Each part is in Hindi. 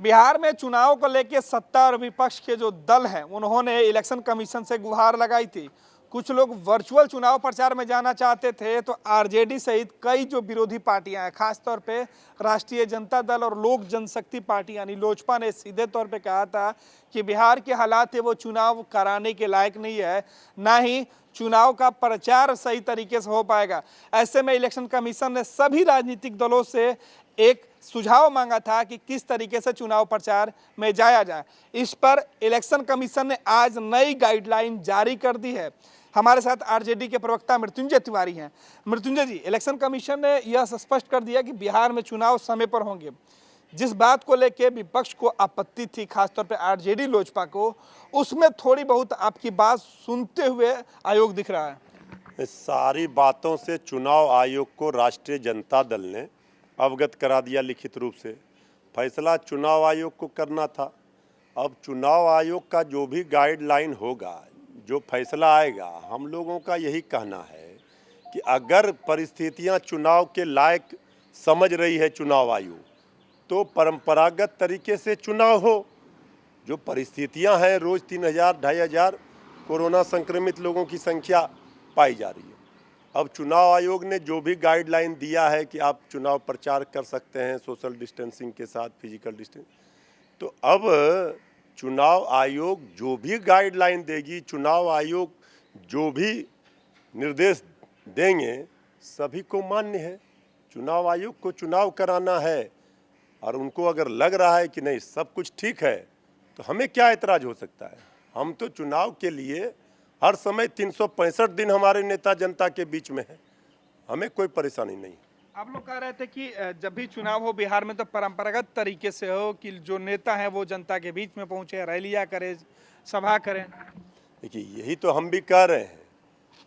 बिहार में चुनाव को लेकर सत्ता और विपक्ष के जो दल हैं उन्होंने इलेक्शन कमीशन से गुहार लगाई थी। कुछ लोग वर्चुअल चुनाव प्रचार में जाना चाहते थे, तो आरजेडी सहित कई जो विरोधी पार्टियां हैं, खासतौर पे राष्ट्रीय जनता दल और लोक जनशक्ति पार्टी यानी लोजपा ने सीधे तौर पे कहा था कि बिहार के हालात है वो चुनाव कराने के लायक नहीं है, ना ही चुनाव का प्रचार सही तरीके से हो पाएगा। ऐसे में इलेक्शन कमीशन ने सभी राजनीतिक दलों से एक सुझाव मांगा था कि किस तरीके से चुनाव प्रचार में जाया जाए। इस पर इलेक्शन कमीशन ने आज नई गाइडलाइन जारी कर दी है। हमारे साथ आरजेडी के प्रवक्ता मृत्युंजय तिवारी हैं। मृत्युंजय जी, इलेक्शन कमीशन ने यह स्पष्ट कर दिया कि बिहार में चुनाव समय पर होंगे। जिस बात को लेकर विपक्ष को आपत्ति थी, खासतौर पर आरजेडी लोजपा को, उसमें थोड़ी बहुत आपकी बात सुनते हुए आयोग दिख रहा है। इस सारी बातों से चुनाव आयोग को राष्ट्रीय जनता दल ने अवगत करा दिया लिखित रूप से। फैसला चुनाव आयोग को करना था। अब चुनाव आयोग का जो भी गाइडलाइन होगा, जो फैसला आएगा, हम लोगों का यही कहना है कि अगर परिस्थितियां चुनाव के लायक समझ रही है चुनाव आयोग, तो परंपरागत तरीके से चुनाव हो। जो परिस्थितियां हैं, रोज़ 3000 2500 कोरोना संक्रमित लोगों की संख्या पाई जा रही है। अब चुनाव आयोग ने जो भी गाइडलाइन दिया है कि आप चुनाव प्रचार कर सकते हैं सोशल डिस्टेंसिंग के साथ, फिजिकल डिस्टेंस, तो अब चुनाव आयोग जो भी गाइडलाइन देगी, चुनाव आयोग जो भी निर्देश देंगे, सभी को मान्य है। चुनाव आयोग को चुनाव कराना है और उनको अगर लग रहा है कि नहीं सब कुछ ठीक है, तो हमें क्या एतराज हो सकता है। हम तो चुनाव के लिए हर समय 365 दिन हमारे नेता जनता के बीच में है, हमें कोई परेशानी नहीं। आप लोग कह रहे थे कि जब भी चुनाव हो बिहार में तो परंपरागत तरीके से हो, कि जो नेता हैं वो जनता के बीच में पहुंचे, रैलियां करें, सभा करें। देखिए, यही तो हम भी कह रहे हैं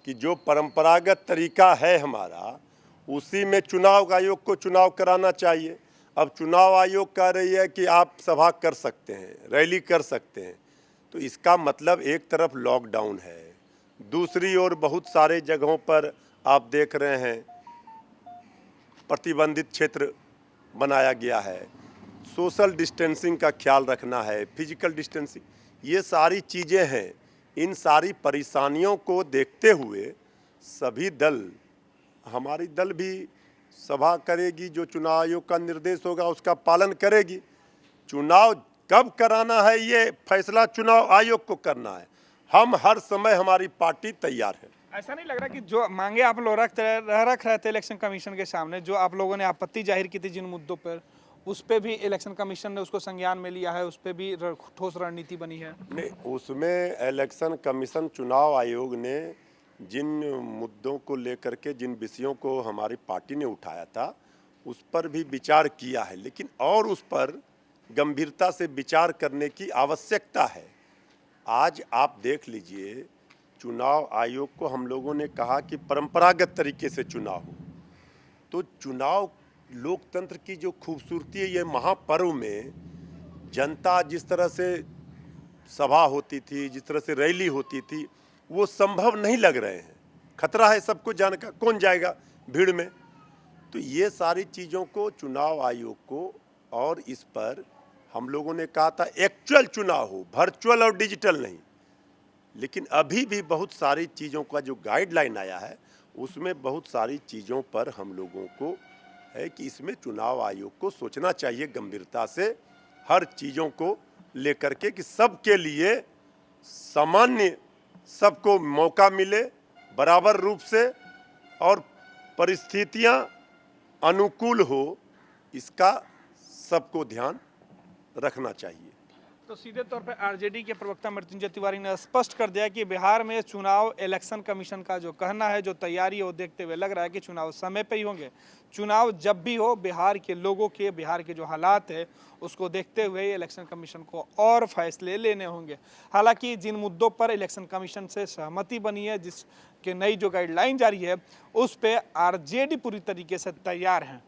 कि जो परंपरागत तरीका है हमारा, उसी में चुनाव आयोग को चुनाव कराना चाहिए। अब चुनाव आयोग कह रही है कि आप सभा कर सकते हैं, रैली कर सकते हैं, तो इसका मतलब एक तरफ लॉकडाउन है, दूसरी ओर बहुत सारे जगहों पर आप देख रहे हैं प्रतिबंधित क्षेत्र बनाया गया है, सोशल डिस्टेंसिंग का ख्याल रखना है, फिजिकल डिस्टेंसिंग, ये सारी चीज़ें हैं। इन सारी परेशानियों को देखते हुए सभी दल, हमारी दल भी सभा करेगी, जो चुनाव आयोग का निर्देश होगा उसका पालन करेगी। चुनाव कब कराना है ये फैसला चुनाव आयोग को करना है। हम हर समय, हमारी पार्टी तैयार है। ऐसा नहीं लग रहा कि जो मांगे आप लोग रख रहे थे इलेक्शन कमीशन के सामने, जो आप लोगों ने आपत्ति जाहिर की थी जिन मुद्दों पर, उस पे भी इलेक्शन कमीशन ने उसको संज्ञान में लिया है, उस पे भी ठोस रणनीति बनी है? नहीं, उसमें इलेक्शन कमीशन, चुनाव आयोग ने जिन मुद्दों को लेकर के, जिन विषयों को हमारी पार्टी ने उठाया था, उस पर भी विचार किया है, लेकिन और उस पर गंभीरता से विचार करने की आवश्यकता है। आज आप देख लीजिए, चुनाव आयोग को हम लोगों ने कहा कि परंपरागत तरीके से चुनाव हो, तो चुनाव लोकतंत्र की जो खूबसूरती है, ये महापर्व में जनता जिस तरह से सभा होती थी, जिस तरह से रैली होती थी, वो संभव नहीं लग रहे हैं। खतरा है सबको जाने का, कौन जाएगा भीड़ में। तो ये सारी चीज़ों को चुनाव आयोग को, और इस पर हम लोगों ने कहा था एक्चुअल चुनाव हो, वर्चुअल और डिजिटल नहीं। लेकिन अभी भी बहुत सारी चीज़ों का जो गाइडलाइन आया है, उसमें बहुत सारी चीज़ों पर हम लोगों को है कि इसमें चुनाव आयोग को सोचना चाहिए गंभीरता से, हर चीज़ों को लेकर के, कि सबके लिए सामान्य, सबको मौका मिले बराबर रूप से और परिस्थितियां अनुकूल हो, इसका सबको ध्यान रखना चाहिए। तो सीधे तौर पर आरजेडी के प्रवक्ता मृत्युंजय तिवारी ने स्पष्ट कर दिया कि बिहार में चुनाव इलेक्शन कमीशन का जो कहना है, जो तैयारी है, वो देखते हुए लग रहा है कि चुनाव समय पे ही होंगे। चुनाव जब भी हो, बिहार के लोगों के, बिहार के जो हालात है उसको देखते हुए इलेक्शन कमीशन को और फैसले लेने होंगे। हालांकि जिन मुद्दों पर इलेक्शन कमीशन से सहमति बनी है, जिसके नई जो गाइडलाइन जारी है, उस पर आरजेडी पूरी तरीके से तैयार है।